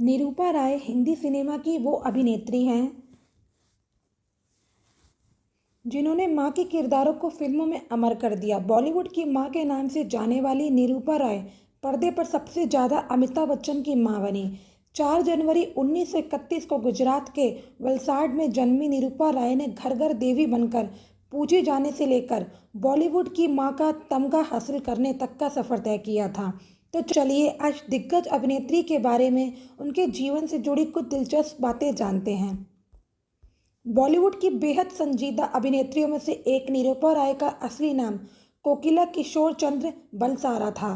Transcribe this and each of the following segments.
निरूपा राय Hindi cinema की वो अभिनेत्री हैं जिन्होंने मां के किरदारों को फिल्मों में अमर कर दिया। बॉलीवुड की मां के नाम से जाने वाली निरूपा राय पर्दे पर सबसे ज़्यादा अमिताभ बच्चन की मां बनी। 4 जनवरी 1931 को गुजरात के वलसाड में जन्मी निरूपा राय ने घर घर देवी बनकर पूजे जाने से लेकर बॉलीवुड की मां का तमगा हासिल करने तक का सफ़र तय किया था। तो चलिए आज दिग्गज अभिनेत्री के बारे में उनके जीवन से जुड़ी कुछ दिलचस्प बातें जानते हैं। बॉलीवुड की बेहद संजीदा अभिनेत्रियों में से एक निरूपा राय का असली नाम कोकिला किशोर चंद्र बलसारा था।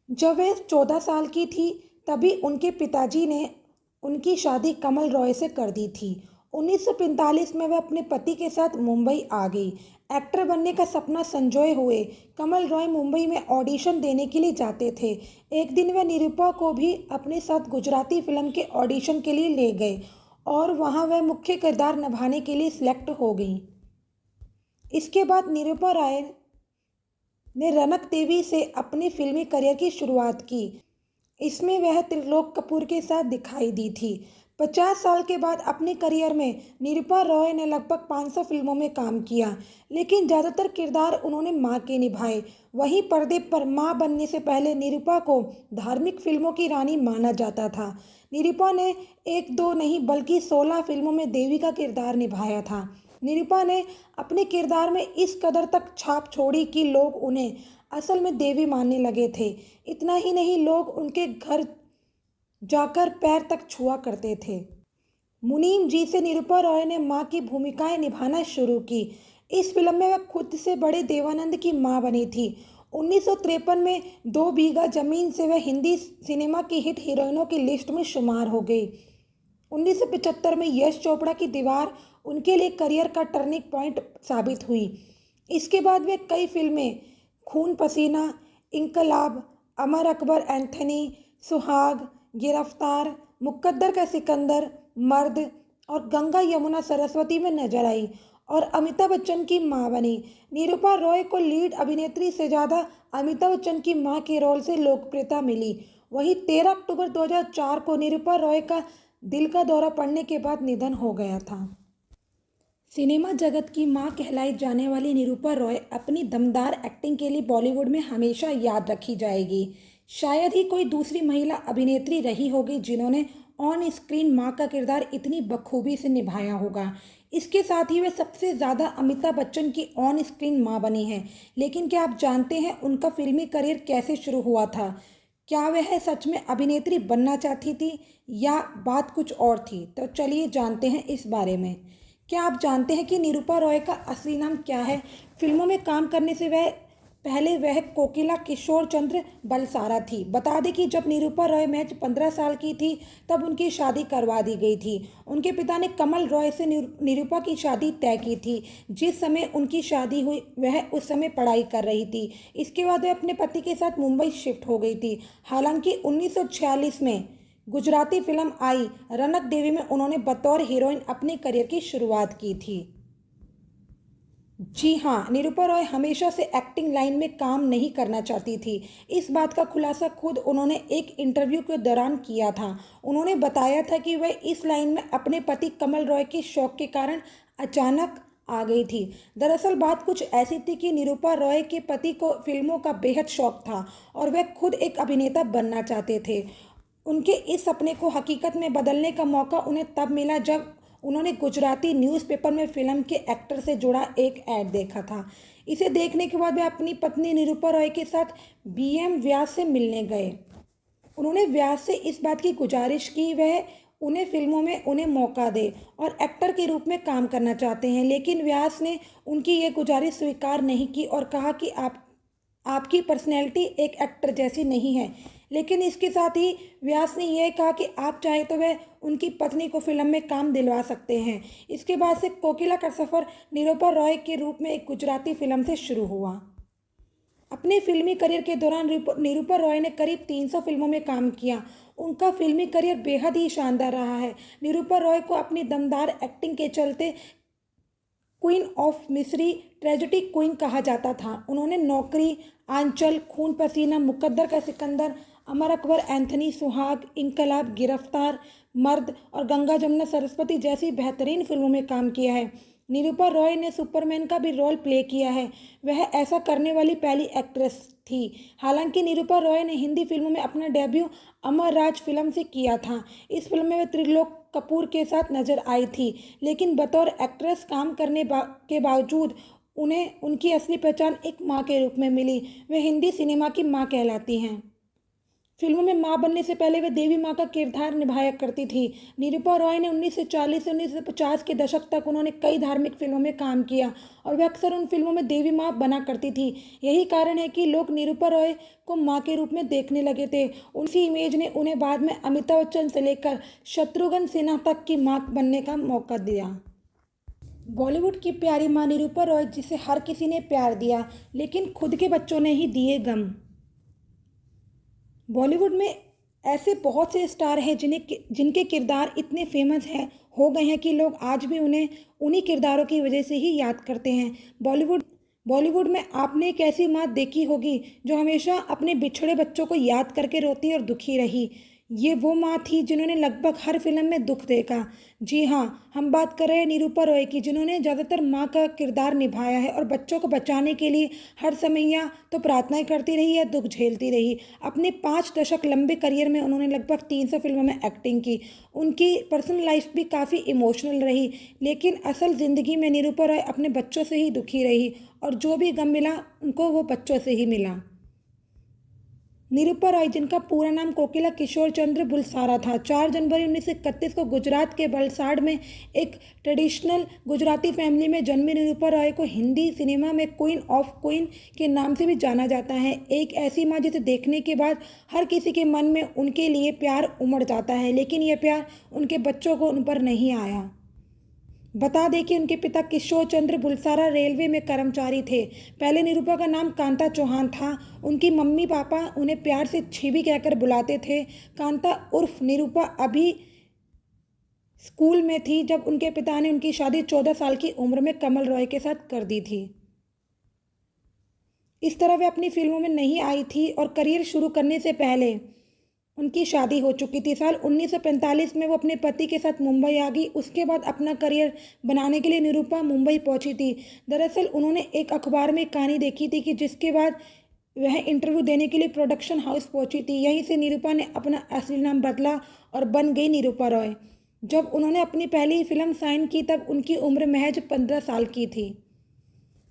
जब वह 14 साल की थी तभी उनके पिताजी ने उनकी शादी कमल रॉय से कर दी थी। 1945 में वह अपने पति के साथ मुंबई आ गई। एक्टर बनने का सपना संजोए हुए कमल रॉय मुंबई में ऑडिशन देने के लिए जाते थे। एक दिन वह निरूपा को भी अपने साथ गुजराती फिल्म के ऑडिशन के लिए ले गए और वहां वह मुख्य किरदार निभाने के लिए सिलेक्ट हो गई। इसके बाद निरूपा राय ने रनक देवी से अपने फिल्मी करियर की शुरुआत की। इसमें वह त्रिलोक कपूर के साथ दिखाई दी थी। 50 साल के बाद अपने करियर में निरूपा रॉय ने लगभग 500 फिल्मों में काम किया, लेकिन ज़्यादातर किरदार उन्होंने मां के निभाए। वहीं पर्दे पर मां बनने से पहले निरूपा को धार्मिक फिल्मों की रानी माना जाता था। निरूपा ने एक दो नहीं बल्कि 16 फिल्मों में देवी का किरदार निभाया था। निरूपा ने अपने किरदार में इस कदर तक छाप छोड़ी कि लोग उन्हें असल में देवी मानने लगे थे। इतना ही नहीं, लोग उनके घर जाकर पैर तक छुआ करते थे। मुनीम जी से निरूपा रॉय ने मां की भूमिकाएं निभाना शुरू की। इस फिल्म में वह खुद से बड़े देवानंद की मां बनी थी। 1953 में 2 बीघा जमीन से वह हिंदी सिनेमा की हिट हीरोइनों की लिस्ट में शुमार हो गई। 1975 में यश चोपड़ा की दीवार उनके लिए करियर का टर्निंग पॉइंट साबित हुई। इसके बाद वे कई फिल्में खून पसीना, इनकलाब, अमर अकबर एंथनी, सुहाग, गिरफ्तार, मुकद्दर का सिकंदर, मर्द और गंगा यमुना सरस्वती में नजर आई और अमिताभ बच्चन की मां बनी। निरूपा रॉय को लीड अभिनेत्री से ज़्यादा अमिताभ बच्चन की मां के रोल से लोकप्रियता मिली। वहीं 13 अक्टूबर 2004 को निरूपा रॉय का दिल का दौरा पड़ने के बाद निधन हो गया था। सिनेमा जगत की मां कहलाई जाने वाली निरूपा रॉय अपनी दमदार एक्टिंग के लिए बॉलीवुड में हमेशा याद रखी जाएगी। शायद ही कोई दूसरी महिला अभिनेत्री रही होगी जिन्होंने ऑन स्क्रीन मां का किरदार इतनी बखूबी से निभाया होगा। इसके साथ ही वे सबसे ज़्यादा अमिताभ बच्चन की ऑन स्क्रीन मां बनी हैं। लेकिन क्या आप जानते हैं उनका फिल्मी करियर कैसे शुरू हुआ था? क्या वह सच में अभिनेत्री बनना चाहती थी या बात कुछ और थी? तो चलिए जानते हैं इस बारे में। क्या आप जानते हैं कि निरूपा रॉय का असली नाम क्या है? फिल्मों में काम करने से पहले वह कोकिला किशोर चंद्र बलसारा थी। बता दें कि जब निरूपा रॉय महज 15 साल की थी तब उनकी शादी करवा दी गई थी। उनके पिता ने कमल रॉय से निरूपा की शादी तय की थी। जिस समय उनकी शादी हुई वह उस समय पढ़ाई कर रही थी। इसके बाद वह अपने पति के साथ मुंबई शिफ्ट हो गई थी। हालांकि 1946 में गुजराती फिल्म आई रनक देवी में उन्होंने बतौर हीरोइन अपने करियर की शुरुआत की थी। जी हाँ, निरूपा रॉय हमेशा से एक्टिंग लाइन में काम नहीं करना चाहती थी। इस बात का खुलासा खुद उन्होंने एक इंटरव्यू के दौरान किया था। उन्होंने बताया था कि वह इस लाइन में अपने पति कमल रॉय के शौक के कारण अचानक आ गई थी। दरअसल बात कुछ ऐसी थी कि निरूपा रॉय के पति को फिल्मों का बेहद शौक था और वह खुद एक अभिनेता बनना चाहते थे। उनके इस सपने को हकीकत में बदलने का मौका उन्हें तब मिला जब उन्होंने गुजराती न्यूज़पेपर में फिल्म के एक्टर से जुड़ा एक ऐड देखा था। इसे देखने के बाद वे अपनी पत्नी निरूपा रॉय के साथ बीएम व्यास से मिलने गए। उन्होंने व्यास से इस बात की गुजारिश की वह उन्हें फिल्मों में उन्हें मौका दे और एक्टर के रूप में काम करना चाहते हैं, लेकिन व्यास ने उनकी ये गुजारिश स्वीकार नहीं की और कहा कि आपकी पर्सनैलिटी एक एक्टर जैसी नहीं है। लेकिन इसके साथ ही व्यास ने यह कहा कि आप चाहे तो वह उनकी पत्नी को फिल्म में काम दिलवा सकते हैं। इसके बाद से कोकिला का सफ़र निरूपा रॉय के रूप में एक गुजराती फिल्म से शुरू हुआ। अपने फिल्मी करियर के दौरान निरूपा रॉय ने करीब 300 फिल्मों में काम किया। उनका फिल्मी करियर बेहद ही शानदार रहा है। निरूपा रॉय को अपनी दमदार एक्टिंग के चलते क्वीन ऑफ मिस्री, ट्रेजेडी क्वीन कहा जाता था। उन्होंने नौकरी, आंचल, खून पसीना, मुकद्दर का सिकंदर, अमर अकबर, एंथनी, सुहाग, इनकलाब, गिरफ्तार, मर्द और गंगा जमुना सरस्वती जैसी बेहतरीन फिल्मों में काम किया है। निरूपा रॉय ने सुपरमैन का भी रोल प्ले किया है। वह ऐसा करने वाली पहली एक्ट्रेस थी। हालांकि निरूपा रॉय ने हिंदी फिल्मों में अपना डेब्यू अमर राज फिल्म से किया था। इस फिल्म में वह त्रिलोक कपूर के साथ नजर आई थी, लेकिन बतौर एक्ट्रेस काम करने के बावजूद उन्हें उनकी असली पहचान एक मां के रूप में मिली। वे हिंदी सिनेमा की मां कहलाती हैं। फिल्मों में मां बनने से पहले वे देवी मां का किरदार निभाया करती थी। निरूपा रॉय ने 1940 से 1950 के दशक तक उन्होंने कई धार्मिक फिल्मों में काम किया और वे अक्सर उन फिल्मों में देवी मां बना करती थी। यही कारण है कि लोग निरूपा रॉय को मां के रूप में देखने लगे थे। उसी इमेज ने उन्हें बाद में अमिताभ बच्चन से लेकर शत्रुघ्न सिन्हा तक की मां बनने का मौका दिया। बॉलीवुड की प्यारी मां निरूपा रॉय, जिसे हर किसी ने प्यार दिया, लेकिन खुद के बच्चों ने ही दिए गम। बॉलीवुड में ऐसे बहुत से स्टार हैं जिनके किरदार इतने फेमस हैं हो गए हैं कि लोग आज भी उन्हें उन्हीं किरदारों की वजह से ही याद करते हैं। बॉलीवुड में आपने एक ऐसी माँ देखी होगी जो हमेशा अपने बिछड़े बच्चों को याद करके रोती और दुखी रही। ये वो माँ थी जिन्होंने लगभग हर फिल्म में दुख देखा। जी हाँ, हम बात कर रहे हैं निरूपा रॉय की, जिन्होंने ज़्यादातर माँ का किरदार निभाया है और बच्चों को बचाने के लिए हर समय या तो प्रार्थनाएं करती रही या दुख झेलती रही। अपने 5 दशक लंबे करियर में उन्होंने लगभग 300 फिल्मों में एक्टिंग की। उनकी पर्सनल लाइफ भी काफ़ी इमोशनल रही, लेकिन असल ज़िंदगी में निरूपा रॉय अपने बच्चों से ही दुखी रही और जो भी गम मिला उनको वो बच्चों से ही मिला। निरूपा रॉय, जिनका पूरा नाम कोकिला किशोर चंद्र बुलसारा था, 4 जनवरी 1931 को गुजरात के वलसाड में एक ट्रेडिशनल गुजराती फैमिली में जन्मी निरूपा रॉय को हिंदी सिनेमा में क्वीन ऑफ क्वीन के नाम से भी जाना जाता है। एक ऐसी माँ जिसे देखने के बाद हर किसी के मन में उनके लिए प्यार उमड़ जाता है, लेकिन यह प्यार उनके बच्चों को उन पर नहीं आया। बता दें कि उनके पिता किशोर चंद्र बुलसारा रेलवे में कर्मचारी थे। पहले निरूपा का नाम कांता चौहान था। उनकी मम्मी पापा उन्हें प्यार से छीबी कहकर बुलाते थे। कांता उर्फ निरूपा अभी स्कूल में थी जब उनके पिता ने उनकी शादी 14 साल की उम्र में कमल रॉय के साथ कर दी थी। इस तरह वे अपनी फिल्मों में नहीं आई थी और करियर शुरू करने से पहले उनकी शादी हो चुकी थी। साल 1945 में वो अपने पति के साथ मुंबई आ गई। उसके बाद अपना करियर बनाने के लिए निरूपा मुंबई पहुंची थी। दरअसल उन्होंने एक अखबार में एक कहानी देखी थी कि जिसके बाद वह इंटरव्यू देने के लिए प्रोडक्शन हाउस पहुंची थी। यहीं से निरूपा ने अपना असली नाम बदला और बन गई निरूपा रॉय। जब उन्होंने अपनी पहली फिल्म साइन की तब उनकी उम्र महज 15 साल की थी।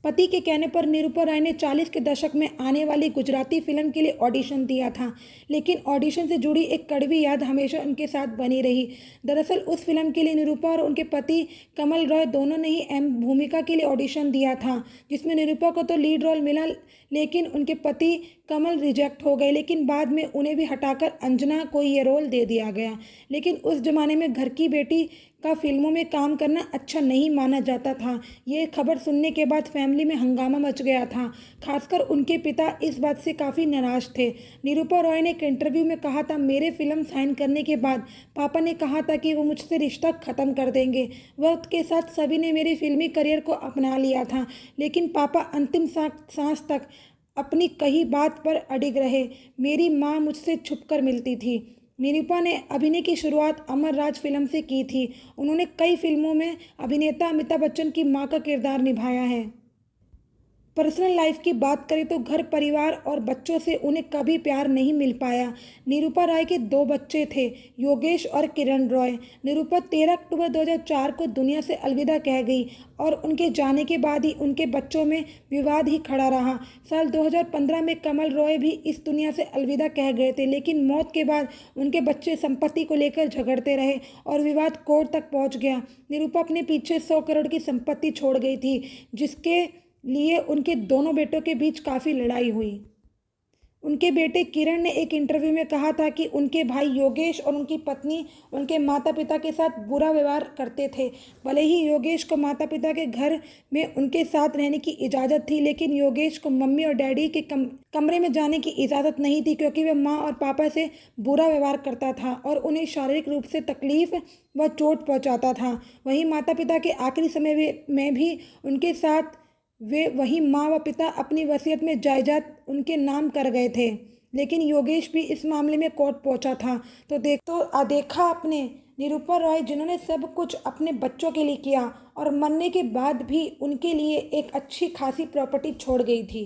पति के कहने पर निरूपा राय ने 40 के दशक में आने वाली गुजराती फिल्म के लिए ऑडिशन दिया था, लेकिन ऑडिशन से जुड़ी एक कड़वी याद हमेशा उनके साथ बनी रही। दरअसल उस फिल्म के लिए निरूपा और उनके पति कमल रॉय दोनों ने ही अहम भूमिका के लिए ऑडिशन दिया था, जिसमें निरूपा को तो लीड रोल मिला, लेकिन उनके पति कमल रिजेक्ट हो गए। लेकिन बाद में उन्हें भी हटाकर अंजना को ये रोल दे दिया गया। लेकिन उस जमाने में घर की बेटी का फिल्मों में काम करना अच्छा नहीं माना जाता था। ये खबर सुनने के बाद फैमिली में हंगामा मच गया था। खासकर उनके पिता इस बात से काफ़ी नाराज थे। निरूपा रॉय ने एक इंटरव्यू में कहा था, मेरे फिल्म साइन करने के बाद पापा ने कहा था कि वो मुझसे रिश्ता ख़त्म कर देंगे। वक्त के साथ सभी ने मेरी फिल्मी करियर को अपना लिया था, लेकिन पापा अंतिम सांस तक अपनी कही बात पर अडिग रहे। मेरी माँ मुझसे छुपकर मिलती थी। निरूपा ने अभिनय की शुरुआत अमर राज फिल्म से की थी। उन्होंने कई फिल्मों में अभिनेता अमिताभ बच्चन की मां का किरदार निभाया है। पर्सनल लाइफ की बात करें तो घर परिवार और बच्चों से उन्हें कभी प्यार नहीं मिल पाया। निरूपा राय के 2 बच्चे थे, योगेश और किरण रॉय। निरूपा 13 अक्टूबर 2004 को दुनिया से अलविदा कह गई और उनके जाने के बाद ही उनके बच्चों में विवाद ही खड़ा रहा। साल 2015 में कमल रॉय भी इस दुनिया से अलविदा कह गए थे, लेकिन मौत के बाद उनके बच्चे संपत्ति को लेकर झगड़ते रहे और विवाद कोर्ट तक पहुंच गया। निरूपा अपने पीछे 100 करोड़ की संपत्ति छोड़ गई थी, जिसके लिए उनके दोनों बेटों के बीच काफ़ी लड़ाई हुई। उनके बेटे किरण ने एक इंटरव्यू में कहा था कि उनके भाई योगेश और उनकी पत्नी उनके माता पिता के साथ बुरा व्यवहार करते थे। भले ही योगेश को माता पिता के घर में उनके साथ रहने की इजाज़त थी, लेकिन योगेश को मम्मी और डैडी के कमरे में जाने की इजाज़त नहीं थी, क्योंकि वह माँ और पापा से बुरा व्यवहार करता था और उन्हें शारीरिक रूप से तकलीफ व चोट पहुँचाता था। वहीं माता पिता के आखिरी समय में भी उनके साथ वही माँ व पिता अपनी वसीयत में जायदाद उनके नाम कर गए थे। लेकिन योगेश भी इस मामले में कोर्ट पहुंचा था। देखा आपने, निरूपा रॉय जिन्होंने सब कुछ अपने बच्चों के लिए किया और मरने के बाद भी उनके लिए एक अच्छी खासी प्रॉपर्टी छोड़ गई थी।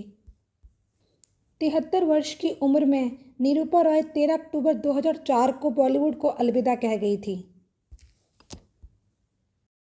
73 वर्ष की उम्र में निरूपा रॉय 13 अक्टूबर 2004 को बॉलीवुड को अलविदा कह गई थी।